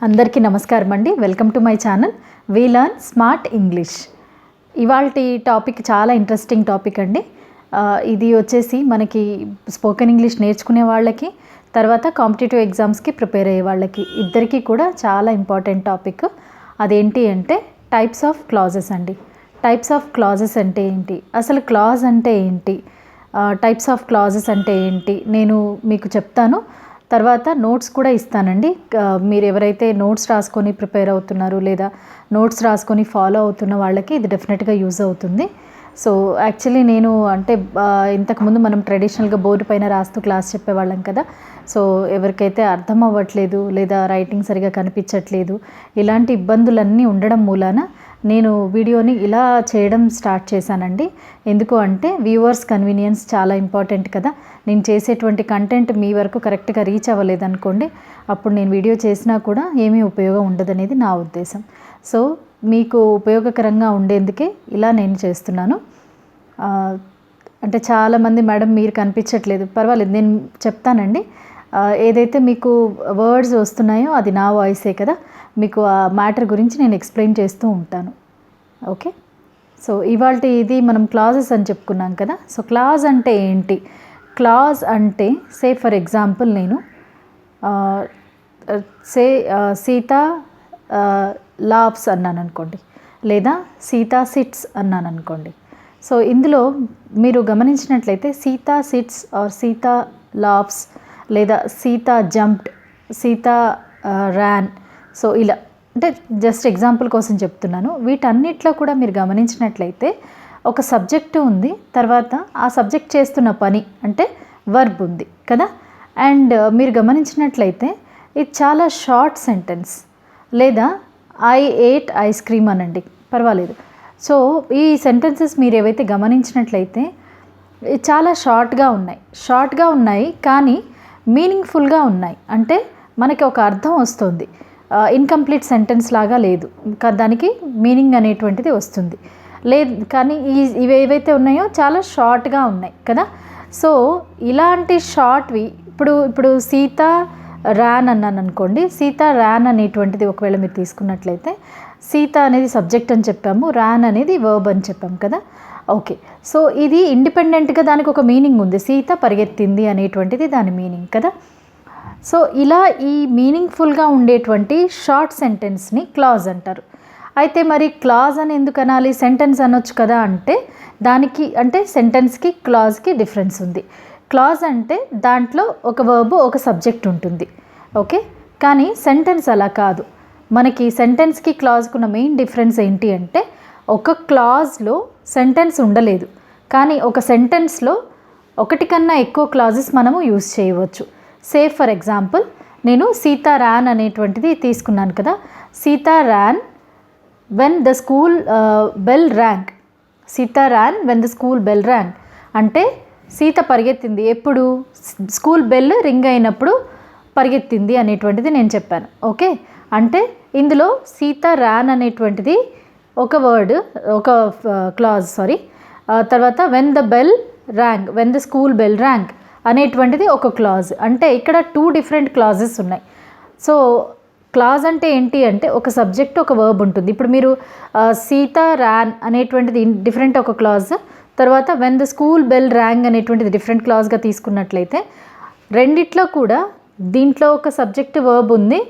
అందరికీ నమస్కారం అండి. Welcome to my channel we learn smart English. ఇవాల్టి టాపిక్ చాలా ఇంట్రెస్టింగ్ టాపిక్ అండి. ఇది వచ్చేసి మనకి స్పోకెన్ ఇంగ్లీష్ నేర్చుకునే వాళ్ళకి, తర్వాత కాంపిటేటివ్ ఎగ్జామ్స్కి ప్రిపేర్ అయ్యే వాళ్ళకి ఇద్దరికీ కూడా చాలా ఇంపార్టెంట్ టాపిక్. అదేంటి అంటే టైప్స్ ఆఫ్ క్లాజెస్ అండి. టైప్స్ ఆఫ్ క్లాజెస్ అంటే ఏంటి, అసలు క్లాజ్ అంటే ఏంటి, టైప్స్ ఆఫ్ క్లాజెస్ అంటే ఏంటి నేను మీకు చెప్తాను. తర్వాత నోట్స్ కూడా ఇస్తానండి. మీరు ఎవరైతే నోట్స్ రాసుకొని ప్రిపేర్ అవుతున్నారు లేదా నోట్స్ రాసుకొని ఫాలో అవుతున్న వాళ్ళకి ఇది డెఫినెట్గా యూజ్ అవుతుంది. సో యాక్చువల్లీ నేను అంటే ఇంతకుముందు మనం ట్రెడిషనల్గా బోర్డు పైన రాస్తూ క్లాస్ చెప్పేవాళ్ళం కదా. సో ఎవరికైతే అర్థం అవ్వట్లేదు లేదా రైటింగ్ సరిగా కనిపించట్లేదు, ఇలాంటి ఇబ్బందులన్నీ ఉండడం మూలాన నేను వీడియోని ఇలా చేయడం స్టార్ట్ చేశానండి. ఎందుకు అంటే వ్యూవర్స్ కన్వీనియన్స్ చాలా ఇంపార్టెంట్ కదా. నేను చేసేటువంటి కంటెంట్ మీ వరకు కరెక్ట్గా రీచ్ అవ్వలేదనుకోండి, అప్పుడు నేను వీడియో చేసినా కూడా ఏమీ ఉపయోగం ఉండదనేది నా ఉద్దేశం. సో మీకు ఉపయోగకరంగా ఉండేందుకే ఇలా నేను చేస్తున్నాను. అంటే చాలామంది మేడం మీరు కనిపించట్లేదు, పర్వాలేదు నేను చెప్తానండి. ఏదైతే మీకు వర్డ్స్ వస్తున్నాయో అది నా వాయిసే కదా, మీకు ఆ మ్యాటర్ గురించి నేను ఎక్స్ప్లెయిన్ చేస్తూ ఉంటాను. ఓకే, సో ఇవాళ ఇది మనం క్లాజెస్ అని చెప్పుకున్నాం కదా. సో క్లాజ్ అంటే ఏంటి, క్లాజ్ అంటే సే ఫర్ ఎగ్జాంపుల్ నేను సీత లావ్స్ అన్నాను అనుకోండి, లేదా సీత సిట్స్ అన్నాను అనుకోండి. సో ఇందులో మీరు గమనించినట్లయితే Sita sits or Sita laughs లేదా Sita jumped, Sita ran, so ఇలా అంటే జస్ట్ ఎగ్జాంపుల్ కోసం చెప్తున్నాను. వీటన్నిటిలో కూడా మీరు గమనించినట్లయితే ఒక సబ్జెక్టు ఉంది, తర్వాత ఆ సబ్జెక్ట్ చేస్తున్న పని అంటే వర్బ్ ఉంది కదా. అండ్ మీరు గమనించినట్లయితే ఇది చాలా షార్ట్ సెంటెన్స్, లేదా ఐ ఏట్ ఐస్ క్రీమ్ అనండి, పర్వాలేదు. సో ఈ సెంటెన్సెస్ మీరు ఏవైతే గమనించినట్లయితే చాలా షార్ట్గా ఉన్నాయి కానీ మీనింగ్ఫుల్గా ఉన్నాయి. అంటే మనకి ఒక అర్థం వస్తుంది, ఇన్కంప్లీట్ సెంటెన్స్ లాగా లేదు, దానికి మీనింగ్ అనేటువంటిది వస్తుంది. లేదు కానీ ఇవి ఏవైతే ఉన్నాయో చాలా షార్ట్గా ఉన్నాయి కదా. సో ఇలాంటి షార్ట్వి ఇప్పుడు సీత ర్యాన్ అన్నాను అనుకోండి. సీత ర్యాన్ అనేటువంటిది ఒకవేళ మీరు తీసుకున్నట్లయితే సీత అనేది సబ్జెక్ట్ అని చెప్పాము, ర్యాన్ అనేది వర్బ్ అని చెప్పాము కదా. ఓకే, సో ఇది ఇండిపెండెంట్గా దానికి ఒక మీనింగ్ ఉంది, సీత పరిగెత్తింది అనేటువంటిది దాని మీనింగ్ కదా. సో ఇలా ఈ మీనింగ్ఫుల్గా ఉండేటువంటి షార్ట్ సెంటెన్స్ని క్లాజ్ అంటారు. అయితే మరి క్లాజ్ అని ఎందుకు అనాలి, సెంటెన్స్ అనొచ్చు కదా అంటే దానికి అంటే సెంటెన్స్కి క్లాజ్కి డిఫరెన్స్ ఉంది. క్లాజ్ అంటే దాంట్లో ఒక వర్బ్ ఒక సబ్జెక్ట్ ఉంటుంది, ఓకే. కానీ సెంటెన్స్ అలా కాదు. మనకి సెంటెన్స్కి క్లాజ్కి ఉన్న మెయిన్ డిఫరెన్స్ ఏంటి అంటే ఒక క్లాజ్లో సెంటెన్స్ ఉండలేదు, కానీ ఒక సెంటెన్స్లో ఒకటి కన్నా ఎక్కువ క్లాజెస్ మనము యూజ్ చేయవచ్చు. సే ఫర్ ఎగ్జాంపుల్ నేను సీతా ర్యాన్ అనేటువంటిది తీసుకున్నాను కదా. Sita ran when the school bell rang. Sita ran when the school bell rang అంటే సీత పరిగెత్తింది ఎప్పుడు, స్కూల్ బెల్ రింగ్ అయినప్పుడు పరిగెత్తింది అనేటువంటిది నేను చెప్పాను. ఓకే, అంటే ఇందులో సీత ర్యాన్ అనేటువంటిది ఒక వర్డ్, ఒక క్లాజ్ తర్వాత when the bell rang, when the school bell rang అనేటువంటిది ఒక క్లాజ్. అంటే ఇక్కడ 2 డిఫరెంట్ క్లాజెస్ ఉన్నాయి. సో క్లాజ్ అంటే ఏంటి అంటే ఒక సబ్జెక్ట్ ఒక వర్బ్ ఉంటుంది. ఇప్పుడు మీరు సీత ర్యాన్ అనేటువంటిది డిఫరెంట్ ఒక క్లాజ్, తర్వాత when the school bell rang అనేటువంటిది డిఫరెంట్ క్లాజ్గా తీసుకున్నట్లయితే రెండిట్లో కూడా దీంట్లో ఒక సబ్జెక్ట్ వర్బ్ ఉంది,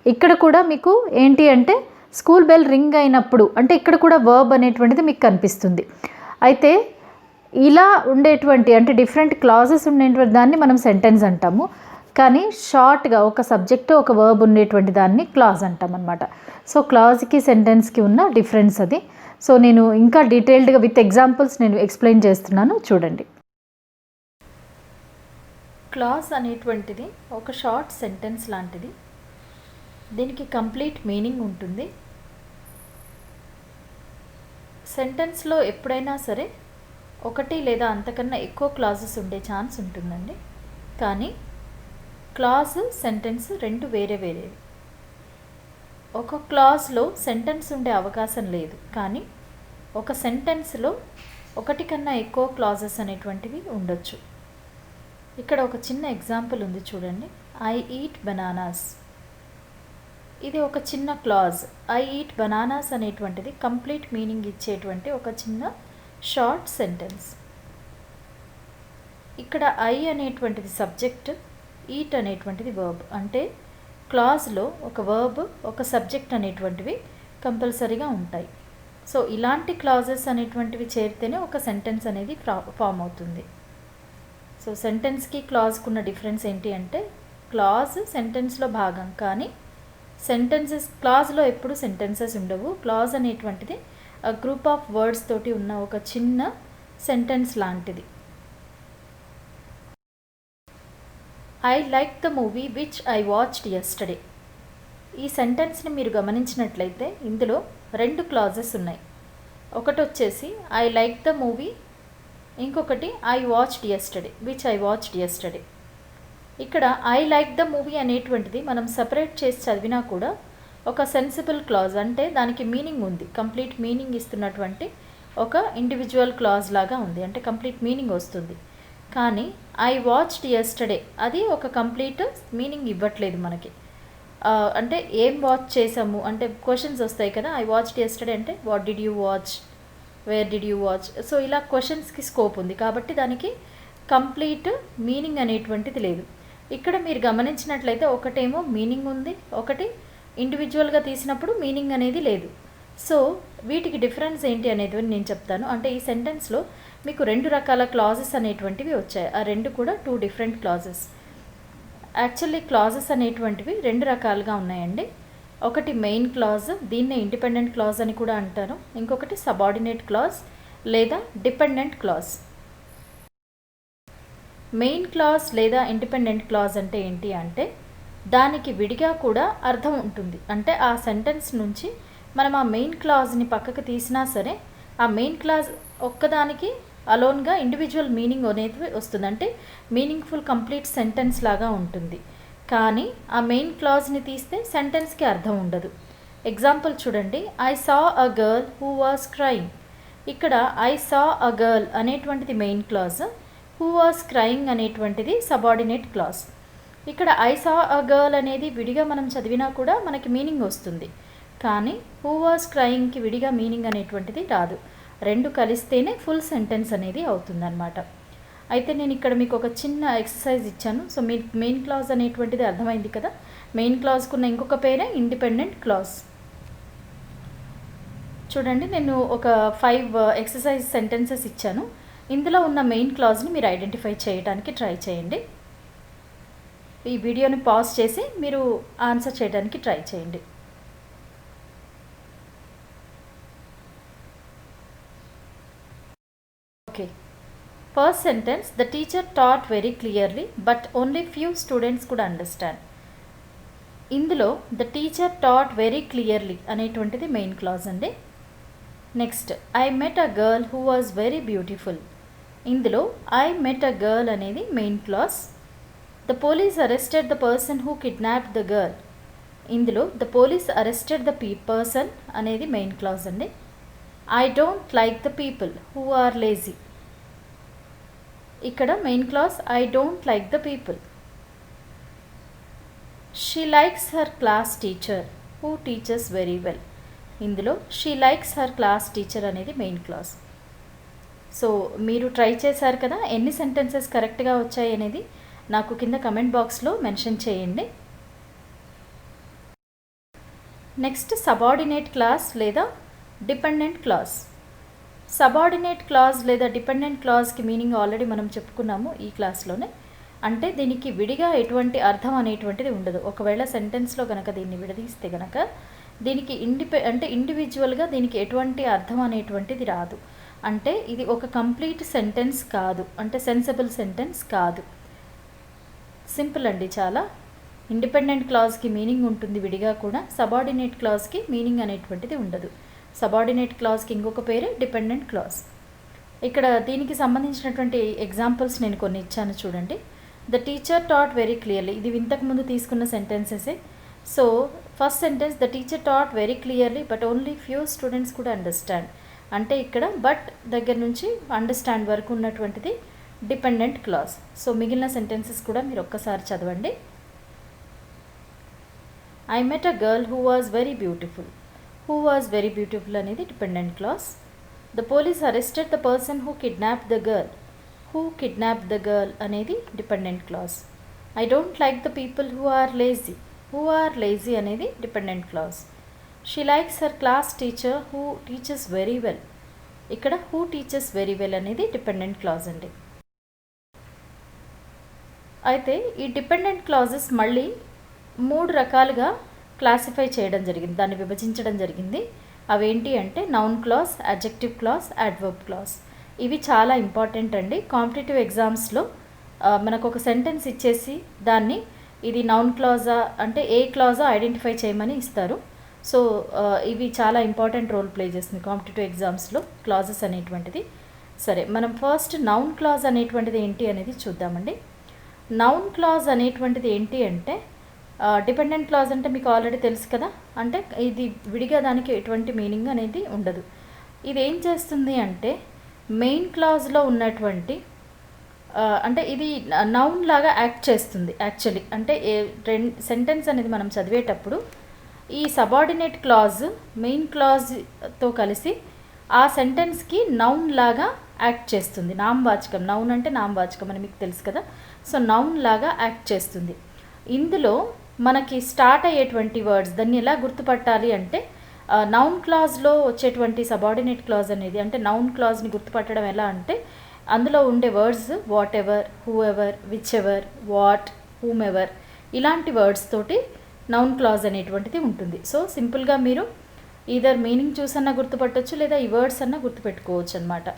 ఇక్కడ కూడా మీకు ఏంటి అంటే స్కూల్ బెల్ రింగ్ అయినప్పుడు అంటే ఇక్కడ కూడా వర్బ్ అనేటువంటిది మీకు కనిపిస్తుంది. అయితే ఇలా ఉండేటువంటి అంటే డిఫరెంట్ క్లాజెస్ ఉండేటువంటి దాన్ని మనం సెంటెన్స్ అంటాము, కానీ షార్ట్గా ఒక సబ్జెక్టు ఒక వర్బ్ ఉండేటువంటి దాన్ని క్లాజ్ అంటాం అనమాట. సో క్లాజ్కి సెంటెన్స్కి ఉన్న డిఫరెన్స్ అది. సో నేను ఇంకా డీటెయిల్డ్గా విత్ ఎగ్జాంపుల్స్ నేను ఎక్స్ప్లెయిన్ చేస్తున్నాను, చూడండి. క్లాజ్ అనేటువంటిది ఒక షార్ట్ సెంటెన్స్ లాంటిది, దీనికి కంప్లీట్ మీనింగ్ ఉంటుంది. సెంటెన్స్లో ఎప్పుడైనా సరే ఒకటి లేదా అంతకన్నా ఎక్కువ క్లాజెస్ ఉండే ఛాన్స్ ఉంటుందండి. కానీ క్లాజ్ సెంటెన్స్ రెండు వేరేవి. ఒక క్లాజ్లో సెంటెన్స్ ఉండే అవకాశం లేదు, కానీ ఒక సెంటెన్స్లో ఒకటి కన్నా ఎక్కువ క్లాజెస్ అనేటువంటివి ఉండొచ్చు. ఇక్కడ ఒక చిన్న ఎగ్జాంపుల్ ఉంది చూడండి. I eat bananas. ఇది ఒక చిన్న క్లాజ్. ఐ ఈట్ బనానాస్ అనేటువంటిది కంప్లీట్ మీనింగ్ ఇచ్చేటువంటి ఒక చిన్న షార్ట్ సెంటెన్స్. ఇక్కడ ఐ అనేటువంటిది సబ్జెక్ట్, ఈట్ అనేటువంటిది వర్బ్. అంటే క్లాజ్లో ఒక వర్బ్, ఒక సబ్జెక్ట్ అనేటువంటివి కంపల్సరీగా ఉంటాయి. సో ఇలాంటి క్లాజెస్ అనేటువంటివి చేరితేనే ఒక సెంటెన్స్ అనేది ఫామ్ అవుతుంది. సో సెంటెన్స్కి క్లాజ్కి ఉన్న డిఫరెన్స్ ఏంటి అంటే, క్లాజ్ సెంటెన్స్లో భాగం, కానీ సెంటెన్సెస్ క్లాజ్లో ఎప్పుడు సెంటెన్సెస్ ఉండవు. క్లాజ్ అనేటువంటిది గ్రూప్ ఆఫ్ వర్డ్స్ తోటి ఉన్న ఒక చిన్న సెంటెన్స్ లాంటిది. I like the movie which I watched yesterday. ఈ సెంటెన్స్ని మీరు గమనించినట్లయితే ఇందులో 2 క్లాజెస్ ఉన్నాయి. ఒకటి వచ్చేసి ఐ లైక్ ద మూవీ, ఇంకొకటి I watched yesterday which I watched yesterday. ఇక్కడ ఐ లైక్ ద మూవీ అనేటువంటిది మనం సపరేట్ చేసి చదివినా కూడా ఒక సెన్సిబుల్ క్లాజ్, అంటే దానికి మీనింగ్ ఉంది, కంప్లీట్ మీనింగ్ ఇస్తున్నటువంటి ఒక ఇండివిజువల్ క్లాజ్ లాగా ఉంది, అంటే కంప్లీట్ మీనింగ్ వస్తుంది. కానీ ఐ వాచ్డ్ యెస్టర్డే అది ఒక కంప్లీట్ మీనింగ్ ఇవ్వట్లేదు మనకి. అంటే ఏం వాచ్ చేసాము అంటే క్వశ్చన్స్ వస్తాయి కదా. ఐ వాచ్డ్ యెస్టర్డే అంటే what did you watch, where did you watch. So ఇలా క్వశ్చన్స్కి స్కోప్ ఉంది కాబట్టి దానికి కంప్లీట్ మీనింగ్ అనేటువంటిది లేదు. ఇక్కడ మీరు గమనించినట్లయితే ఒకటేమో మీనింగ్ ఉంది, ఒకటి ఇండివిజువల్గా తీసినప్పుడు మీనింగ్ అనేది లేదు. సో వీటికి డిఫరెన్స్ ఏంటి అనేది నేను చెప్తాను. అంటే ఈ సెంటెన్స్లో మీకు 2 రకాల క్లాజెస్ అనేటువంటివి వచ్చాయి. ఆ 2 కూడా 2 డిఫరెంట్ క్లాజెస్. యాక్చువల్లీ క్లాజెస్ అనేటువంటివి 2 రకాలుగా ఉన్నాయండి. ఒకటి మెయిన్ క్లాజ్, దీన్నే ఇండిపెండెంట్ క్లాజ్ అని కూడా అంటారు. ఇంకొకటి సబార్డినేట్ క్లాజ్ లేదా డిపెండెంట్ క్లాజ్. మెయిన్ క్లాజ్ లేదా ఇండిపెండెంట్ క్లాజ్ అంటే ఏంటి అంటే, దానికి విడిగా కూడా అర్థం ఉంటుంది. అంటే ఆ సెంటెన్స్ నుంచి మనం ఆ మెయిన్ క్లాజ్ని పక్కకు తీసినా సరే ఆ మెయిన్ క్లాజ్ ఒక్కదానికి అలోన్గా ఇండివిజువల్ మీనింగ్ అనేది వస్తుంది. అంటే మీనింగ్ఫుల్ కంప్లీట్ సెంటెన్స్ లాగా ఉంటుంది. కానీ ఆ మెయిన్ క్లాజ్ని తీస్తే సెంటెన్స్కి అర్థం ఉండదు. ఎగ్జాంపుల్ చూడండి, I saw a girl who was crying. ఇక్కడ ఐ సా అ గర్ల్ అనేటువంటిది main clause, who was crying అనేటువంటిది సబార్డినేట్ క్లాజ్. ఇక్కడ ఐ సా అ గర్ల్ అనేది విడిగా మనం చదివినా కూడా మనకి మీనింగ్ వస్తుంది. కానీ హూ వాజ్ క్రైయింగ్కి విడిగా మీనింగ్ అనేటువంటిది రాదు. 2 కలిస్తేనే ఫుల్ సెంటెన్స్ అనేది అవుతుందన్నమాట. అయితే నేను ఇక్కడ మీకు ఒక చిన్న ఎక్సర్సైజ్ ఇచ్చాను. సో మీ మెయిన్ క్లాజ్ అనేటువంటిది అర్థమైంది కదా. మెయిన్ క్లాజ్కున్న ఇంకొక పేరే ఇండిపెండెంట్ క్లాజ్. చూడండి, నేను ఒక 5 ఎక్సర్సైజ్ సెంటెన్సెస్ ఇచ్చాను. ఇందులో ఉన్న మెయిన్ క్లాజ్ని మీరు ఐడెంటిఫై చేయడానికి ట్రై చేయండి. ఈ వీడియోని పాజ్ చేసి మీరు ఆన్సర్ చేయడానికి ట్రై చేయండి. Okay. First sentence, the teacher taught very clearly but only few students could understand. ఇందులో the teacher taught very clearly అనేటువంటిది మెయిన్ క్లాజ్ అండి. Next, I met a girl who was very beautiful. ఇందులో I met a girl అనేది main clause. The police arrested the person who kidnapped the girl. ఇందులో the police arrested the person అనేది main clause అండి. I don't like the people who are lazy. ఇక్కడ main clause I don't like the people. She likes her class teacher who teaches very well. ఇందులో she likes her class teacher అనేది main clause. So మీరు try చేశారు కదా, ఎన్ని sentences కరెక్ట్గా వచ్చాయి అనేది నాకు కింద కమెంట్ బాక్స్లో మెన్షన్ చేయండి. నెక్స్ట్, సబార్డినేట్ క్లాజ్ లేదా డిపెండెంట్ క్లాజ్. సబార్డినేట్ క్లాజ్ లేదా డిపెండెంట్ క్లాజ్కి మీనింగ్ ఆల్రెడీ మనం చెప్పుకున్నాము ఈ క్లాస్లోనే. అంటే దీనికి విడిగా ఎటువంటి అర్థం అనేటువంటిది ఉండదు. ఒకవేళ సెంటెన్స్లో కనుక దీన్ని విడదీస్తే కనుక దీనికి ఇండివిజువల్గా దీనికి ఎటువంటి అర్థం అనేటువంటిది రాదు. అంటే ఇది ఒక కంప్లీట్ సెంటెన్స్ కాదు, అంటే సెన్సిబుల్ సెంటెన్స్ కాదు. సింపుల్ అండి చాలా. ఇండిపెండెంట్ క్లాజ్కి మీనింగ్ ఉంటుంది విడిగా కూడా, సబార్డినేట్ క్లాజ్కి మీనింగ్ అనేటువంటిది ఉండదు. సబార్డినేట్ క్లాజ్కి ఇంకొక పేరే డిపెండెంట్ క్లాజ్. ఇక్కడ దీనికి సంబంధించినటువంటి ఎగ్జాంపుల్స్ నేను కొన్ని ఇచ్చాను చూడండి. The teacher taught very clearly, ఇది ఇంతకుముందు తీసుకున్న సెంటెన్సెసే. So first sentence, the teacher taught very clearly but only few students కూడా అండర్స్టాండ్. అంటే ఇక్కడ బట్ దగ్గర నుంచి అండర్స్టాండ్ వరకు ఉన్నటువంటిది డిపెండెంట్ క్లాజ్. సో మిగిలిన సెంటెన్సెస్ కూడా మీరు ఒక్కసారి చదవండి. I met a girl who was very beautiful. Who was very beautiful అనేది dependent clause. The police arrested the person who kidnapped the girl. Who kidnapped the girl అనేది dependent clause. I don't like the people who are lazy. Who are lazy అనేది dependent clause. She likes her class teacher who teaches very well. ఇక్కడ who teaches very well అనేది dependent clause అండి. అయితే ఈ dependent clauses మళ్ళీ 3 రకాలుగా classify చేయడం జరిగింది, దాన్ని విభజించడం జరిగింది. అవేంటి అంటే noun clause, adjective clause, adverb clause. ఇవి చాలా ఇంపార్టెంట్ అండి. కాంపిటేటివ్ ఎగ్జామ్స్లో మనకు ఒక సెంటెన్స్ ఇచ్చేసి దాన్ని ఇది నౌన్ క్లాజా అంటే ఏ క్లాజా ఐడెంటిఫై చేయమని ఇస్తారు. సో ఇవి చాలా ఇంపార్టెంట్ రోల్ ప్లే చేస్తుంది కాంపిటేటివ్ ఎగ్జామ్స్లో క్లాజెస్ అనేటువంటిది. సరే, మనం ఫస్ట్ నౌన్ క్లాజ్ అనేటువంటిది ఏంటి అనేది చూద్దామండి. నౌన్ క్లాజ్ అనేటువంటిది ఏంటి అంటే డిపెండెంట్ క్లాజ్ అంటే మీకు ఆల్రెడీ తెలుసు కదా, అంటే ఇది విడిగా దానికి ఎటువంటి మీనింగ్ అనేది ఉండదు. ఇది ఏం చేస్తుంది అంటే మెయిన్ క్లాజ్లో ఉన్నటువంటి అంటే ఇది నౌన్ లాగా యాక్ట్ చేస్తుంది యాక్చువల్లీ. అంటే సెంటెన్స్ అనేది మనం చదివేటప్పుడు ఈ సబార్డినేట్ క్లాజ్ మెయిన్ క్లాజ్తో కలిసి ఆ సెంటెన్స్కి నౌన్ లాగా యాక్ట్ చేస్తుంది. నామవాచకం, నౌన్ అంటే నామవాచకం అని మీకు తెలుసు కదా. సో నౌన్ లాగా యాక్ట్ చేస్తుంది. ఇందులో మనకి స్టార్ట్ అయ్యేటువంటి వర్డ్స్ దాన్ని ఎలా గుర్తుపట్టాలి అంటే నౌన్ క్లాజ్లో వచ్చేటువంటి సబార్డినేట్ క్లాజ్ అనేది అంటే నౌన్ క్లాజ్ని గుర్తుపట్టడం ఎలా అంటే అందులో ఉండే words what ever, who ever, which ever, what, whom ever ఇలాంటి వర్డ్స్ తోటి నౌన్ క్లాజ్ అనేటువంటిది ఉంటుంది. సో సింపుల్గా మీరు ఈదర్ మీనింగ్ చూసన్నా గుర్తుపట్టవచ్చు లేదా ఈ వర్డ్స్ అన్నా గుర్తుపెట్టుకోవచ్చు అనమాట.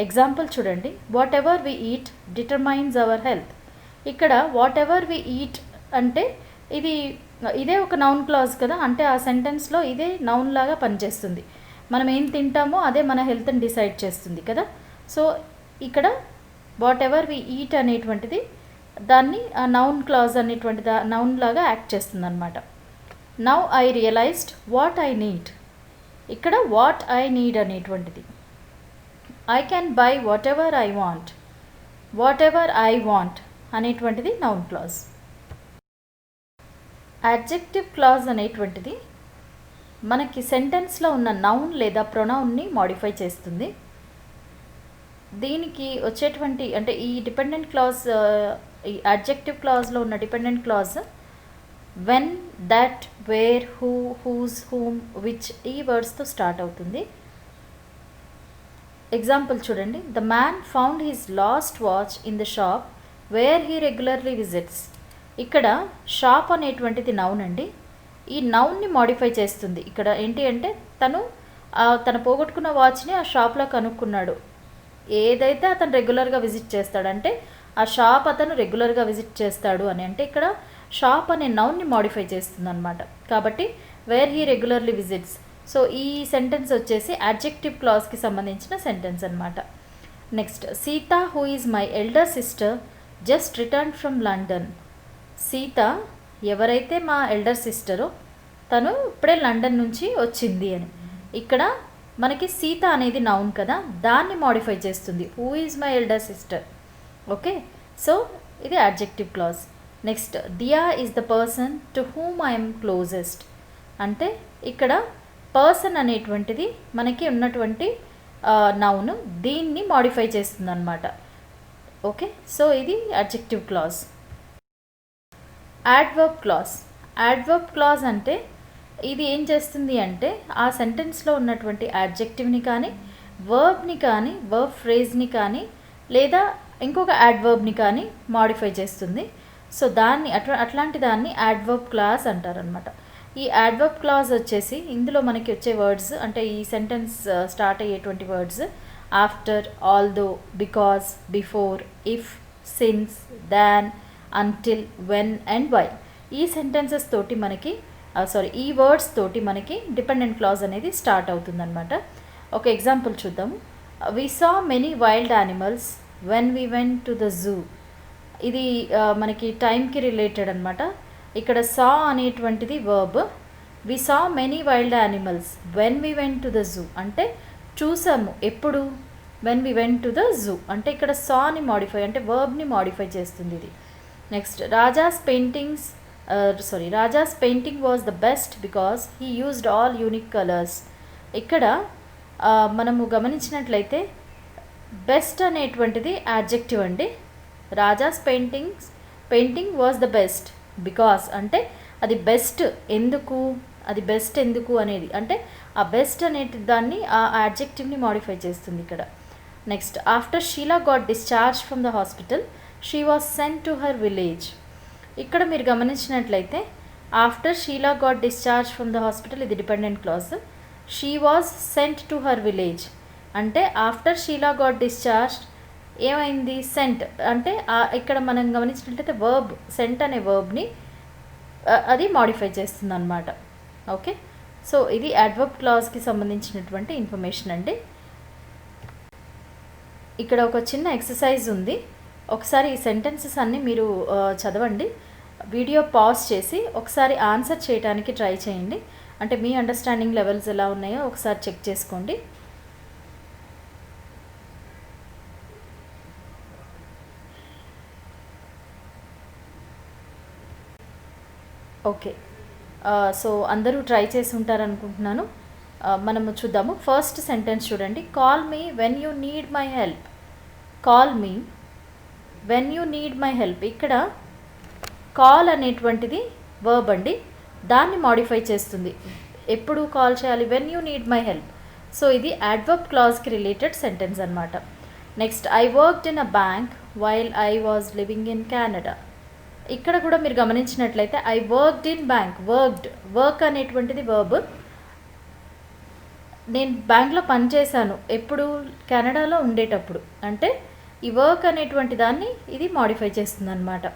ఎగ్జాంపుల్ చూడండి, whatever we eat determines our health. ఇక్కడ వాట్ ఎవర్ వి ఈట్ అంటే ఇదే ఒక నౌన్ క్లాజ్ కదా, అంటే ఆ సెంటెన్స్లో ఇదే నౌన్ లాగా పనిచేస్తుంది. మనం ఏం తింటామో అదే మన హెల్త్ని డిసైడ్ చేస్తుంది కదా. సో ఇక్కడ వాట్ ఎవర్ వి ఈట్ అనేటువంటిది దాన్ని నౌన్ క్లాజ్ అనేటువంటి నౌన్ లాగా యాక్ట్ చేస్తుంది అనమాట. Now I realized what I need. ఇక్కడ వాట్ ఐ నీడ్ అనేటువంటిది I can buy whatever I want. Whatever I want అనేటువంటిది నౌన్ క్లాజ్. అడ్జెక్టివ్ క్లాజ్ అనేటువంటిది మనకి సెంటెన్స్లో ఉన్న నౌన్ లేదా ప్రొనౌన్ని మాడిఫై చేస్తుంది. దీనికి వచ్చేటువంటి అంటే ఈ డిపెండెంట్ క్లాజ్ ఈ అడ్జెక్టివ్ క్లాజ్లో ఉన్న dependent clause when, that, where, who, whose, whom, which ఈ వర్డ్స్తో స్టార్ట్ అవుతుంది. ఎగ్జాంపుల్ చూడండి, the man found his lost watch in the shop where he regularly visits. ఇక్కడ షాప్ అనేటువంటిది నౌన్ అండి. ఈ నౌన్ని మాడిఫై చేస్తుంది. ఇక్కడ ఏంటి అంటే తను పోగొట్టుకున్న వాచ్ని ఆ షాప్లో కనుక్కున్నాడు. ఏదైతే అతను రెగ్యులర్గా విజిట్ చేస్తాడంటే ఆ షాప్ అతను రెగ్యులర్గా విజిట్ చేస్తాడు అని అంటే ఇక్కడ షాప్ అనే నౌన్ని మాడిఫై చేస్తుంది అనమాట. కాబట్టి wear he regularly visits. So ఈ సెంటెన్స్ వచ్చేసి అడ్జెక్టివ్ క్లాజ్కి సంబంధించిన సెంటెన్స్ అనమాట. Next, Sita who is my elder sister just return from London. Sita ఎవరైతే మా ఎల్డర్ సిస్టరో తను ఇప్పుడే లండన్ నుంచి వచ్చింది అని. ఇక్కడ మనకి సీత అనేది నౌన్ కదా, దాన్ని మాడిఫై చేస్తుంది who is my elder sister. Okay, so ఇది adjective clause. Next, Diya is the person to whom I'm closest. అంటే ఇక్కడ పర్సన్ అనేటువంటిది మనకి ఉన్నటువంటి నౌన్, దీన్ని మాడిఫై చేస్తుంది అనమాట. ఓకే, సో ఇది adjective clause. Adverb clause. Adverb clause అంటే ఇది ఏం చేస్తుంది అంటే ఆ సెంటెన్స్లో ఉన్నటువంటి యాడ్జెక్టివ్ని కానీ వర్బ్ని కానీ వర్బ్ ఫ్రేజ్ని కానీ లేదా ఇంకొక యాడ్వర్బ్ని కానీ మాడిఫై చేస్తుంది. సో దాన్ని అట్లాంటి దాన్ని యాడ్వర్బ్ క్లాజ్ అంటారనమాట. ఈ యాడ్వర్బ్ క్లాజ్ వచ్చేసి ఇందులో మనకి వచ్చే వర్డ్స్ అంటే ఈ సెంటెన్స్ స్టార్ట్ అయ్యేటువంటి words after, although, because, before, if, since, than, until, when and why ఈ సెంటెన్సెస్ తోటి మనకి ఈ వర్డ్స్ తోటి మనకి డిపెండెంట్ క్లాజ్ అనేది స్టార్ట్ అవుతుందన్నమాట. ఒక ఎగ్జాంపుల్ చూద్దాము. We saw many wild animals when we went to the zoo. ఇది మనకి టైంకి రిలేటెడ్ అనమాట. ఇక్కడ సా అనేటువంటిది verb. We saw many wild animals when we went to the zoo అంటే చూసాము ఎప్పుడు, when we went to the zoo అంటే ఇక్కడ సాని మాడిఫై అంటే వర్బ్ని మాడిఫై చేస్తుంది ఇది. Next, Raja's paintings Raja's painting was the best because he used all unique colours. ఇక్కడ మనము గమనించినట్లయితే బెస్ట్ అనేటువంటిది యాడ్జెక్టివ్ అండి. Raja's painting was the best because అంటే అది బెస్ట్ ఎందుకు, అది బెస్ట్ ఎందుకు అనేది అంటే ఆ బెస్ట్ అనే దాన్ని ఆ యాడ్జెక్టివ్ని మాడిఫై చేస్తుంది ఇక్కడ. Next, after Sheela got discharge from the hospital she was sent to her village. ఇక్కడ మీరు గమనించినట్లయితే after Sheela got discharge from the hospital ఇది dependent clause. She was sent to her village అంటే ఆఫ్టర్ షీలా గాట్ డిశ్చార్జ్ ఏమైంది, sent అంటే ఇక్కడ మనం గమనించినట్లయితే వర్బ్ సెంట్ అనే వర్బ్ని అది మాడిఫై చేస్తుంది అన్నమాట. ఓకే, సో ఇది అడ్వర్బ్ క్లాజ్కి సంబంధించినటువంటి ఇన్ఫర్మేషన్ అండి. ఇక్కడ ఒక చిన్న ఎక్సర్సైజ్ ఉంది, ఒకసారి ఈ సెంటెన్సెస్ అన్నీ మీరు చదవండి, వీడియో పాజ్ చేసి ఒకసారి ఆన్సర్ చేయడానికి ట్రై చేయండి. అంటే మీ అండర్స్టాండింగ్ లెవెల్స్ ఎలా ఉన్నాయో ఒకసారి చెక్ చేసుకోండి. ఓకే, సో అందరూ ట్రై చేసి ఉంటారనుకుంటున్నాను. మనము చూద్దాము. ఫస్ట్ సెంటెన్స్ చూడండి. Call me when you need my help. Call me when you need my help. ఇక్కడ కాల్ అనేటువంటిది వర్బ్ అండి, దాన్ని మాడిఫై చేస్తుంది. ఎప్పుడు కాల్ చేయాలి, when you need my help. So ఇది అడ్వర్బ్ క్లాజ్కి రిలేటెడ్ సెంటెన్స్ అనమాట. Next, I worked in a bank while I was living in Canada. ఇక్కడ కూడా మీరు గమనించినట్లయితే I worked in bank, work అనేటువంటిది వర్బ్. నేను బ్యాంక్లో పనిచేశాను ఎప్పుడు, కెనడాలో ఉండేటప్పుడు. అంటే ఈ వర్క్ అనేటువంటి దాన్ని ఇది మాడిఫై చేస్తుంది అనమాట.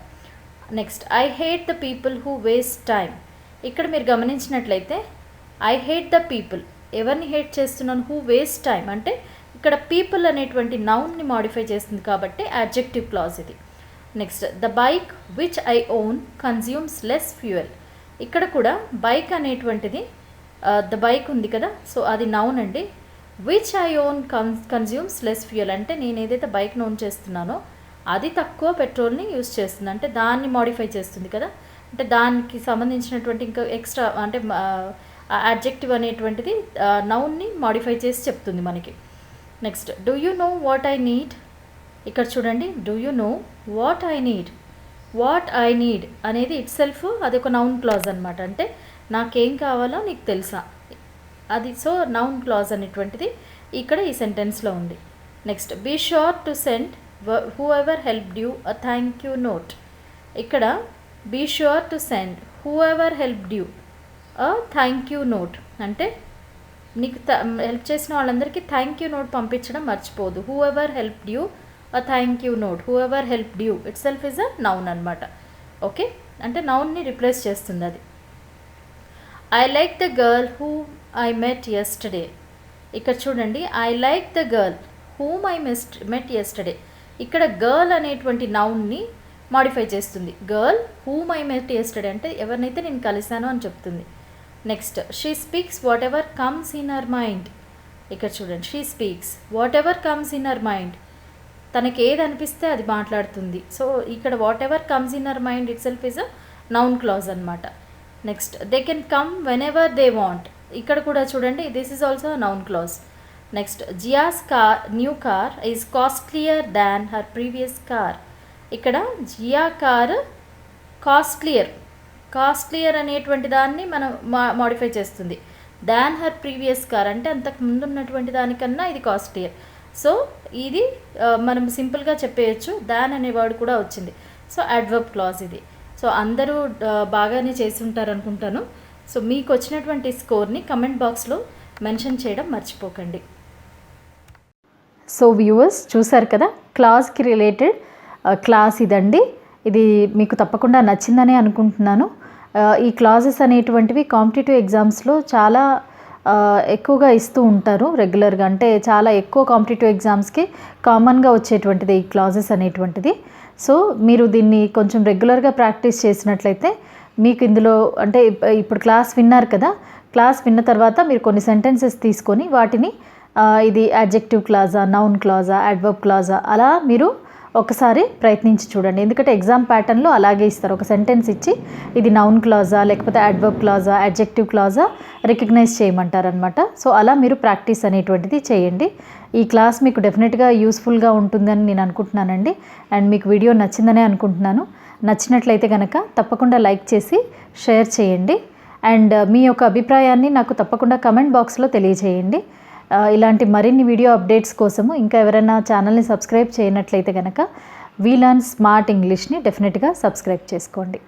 Next, I hate the people who waste time. ఇక్కడ మీరు గమనించినట్లయితే ఐ హేట్ ద పీపుల్, ఎవరిని హేట్ చేస్తున్నాను, హూ వేస్ట్ టైం అంటే ఇక్కడ పీపుల్ అనేటువంటి నౌన్ని మాడిఫై చేస్తుంది కాబట్టి యాడ్జెక్టివ్ క్లాజ్ ఇది. Next, the bike which I own consumes less fuel. ఇక్కడ కూడా బైక్ అనేటువంటిది ద బైక్ ఉంది కదా, సో అది నౌన్ అండి. Which I own consumes less fuel అంటే నేను ఏదైతే బైక్ను ఓన్ చేస్తున్నానో అది తక్కువ పెట్రోల్ని యూస్ చేస్తుంది, అంటే దాన్ని మాడిఫై చేస్తుంది కదా. అంటే దానికి సంబంధించినటువంటి ఇంకా ఎక్స్ట్రా అంటే యాడ్జెక్టివ్ అనేటువంటిది నౌన్ని మాడిఫై చేసి చెప్తుంది మనకి. Next, do you know what I need. ఇక్కడ చూడండి, do you know what I need. What I need అనేది ఇట్ సెల్ఫ్ అది ఒక నౌన్ క్లాజ్ అనమాట. అంటే నాకేం కావాలో నీకు తెలుసా అది. సో నౌన్ క్లాజ్ అనేటువంటిది ఇక్కడ ఈ సెంటెన్స్లో ఉంది. Next, be sure to send whoever helped you a thank you note. ఇక్కడ be sure to send whoever helped you a thank you note అంటే నీకు హెల్ప్ చేసిన వాళ్ళందరికీ థ్యాంక్ యూ నోట్ పంపించడం మర్చిపోదు. Whoever helped you a thank you note, whoever helped you itself is a noun అనమాట. Okay, అంటే నౌన్ని replace చేస్తుంది అది. I like the girl who I met yesterday. ఇక్కడ చూడండి, I like the girl whom I met yesterday. ఇక్కడ girl అనేటువంటి నౌన్ని మాడిఫై చేస్తుంది. Girl whom I met yesterday అంటే ఎవరినైతే నేను కలిశానో అని చెప్తుంది. Next, she speaks whatever comes in her mind. ఇక్కడ చూడండి, she speaks whatever comes in her mind, తనకి ఏది అనిపిస్తే అది మాట్లాడుతుంది. సో ఇక్కడ whatever comes in her mind itself is a noun clause అనమాట. Next, they can come whenever they want. ఇక్కడ కూడా చూడండి, this is also noun clause. Next, Zia's new car is costlier than her previous car. ఇక్కడ Zia car costlier అనేటువంటి దాన్ని మనం modify చేస్తుంది. దాన్ her previous car అంటే అంతకు ముందు ఉన్నటువంటి దానికన్నా ఇది కాస్ట్లియర్. సో ఇది మనం సింపుల్గా చెప్పేయచ్చు, దాన్ అనే వర్డ్ కూడా వచ్చింది. సో అడ్వర్బ్ క్లాజ్ ఇది. సో అందరూ బాగానే చేసి ఉంటారు అనుకుంటాను. సో మీకు వచ్చినటువంటి స్కోర్ని కమెంట్ బాక్స్లో మెన్షన్ చేయడం మర్చిపోకండి. సో వ్యూవర్స్ చూసారు కదా, క్లాస్కి రిలేటెడ్ క్లాస్ ఇదండి. ఇది మీకు తప్పకుండా నచ్చిందని అనుకుంటున్నాను. ఈ క్లాసెస్ అనేటువంటివి కాంపిటేటివ్ ఎగ్జామ్స్లో చాలా ఎక్కువగా ఇస్తూ ఉంటారు రెగ్యులర్గా. అంటే చాలా ఎక్కువ కాంపిటేటివ్ ఎగ్జామ్స్కి కామన్గా వచ్చేటువంటిది ఈ క్లాసెస్ అనేటువంటిది. సో మీరు దీన్ని కొంచెం రెగ్యులర్గా ప్రాక్టీస్ చేసినట్లయితే మీకు ఇందులో అంటే ఇప్పుడు క్లాస్ విన్నారు కదా, క్లాస్ విన్న తర్వాత మీరు కొన్ని సెంటెన్సెస్ తీసుకొని వాటిని ఇది యాడ్జెక్టివ్ క్లాజా, నౌన్ క్లాజా, అడ్వర్బ్ క్లాజా అలా మీరు ఒకసారి ప్రయత్నించి చూడండి. ఎందుకంటే ఎగ్జామ్ ప్యాటర్న్లో అలాగే ఇస్తారు, ఒక సెంటెన్స్ ఇచ్చి ఇది నౌన్ క్లాజా లేకపోతే అడ్వర్బ్ క్లాజా అడ్జెక్టివ్ క్లాజా రికగ్నైజ్ చేయమంటారనమాట. సో అలా మీరు ప్రాక్టీస్ అనేటువంటిది చేయండి. ఈ క్లాస్ మీకు డెఫినెట్గా యూస్ఫుల్గా ఉంటుందని నేను అనుకుంటున్నానండి. అండ్ మీకు వీడియో నచ్చిందనే అనుకుంటున్నాను. నచ్చినట్లయితే కనుక తప్పకుండా లైక్ చేసి షేర్ చేయండి. అండ్ మీ యొక్క అభిప్రాయాన్ని నాకు తప్పకుండా కమెంట్ బాక్స్లో తెలియజేయండి. ఇలాంటి మరిన్ని వీడియో అప్డేట్స్ కోసము ఇంకా ఎవరైనా ఛానల్ని సబ్స్క్రైబ్ చేయనట్లయితే కనుక వి లర్న్ స్మార్ట్ ఇంగ్లీష్ని డెఫినెట్గా సబ్స్క్రైబ్ చేసుకోండి.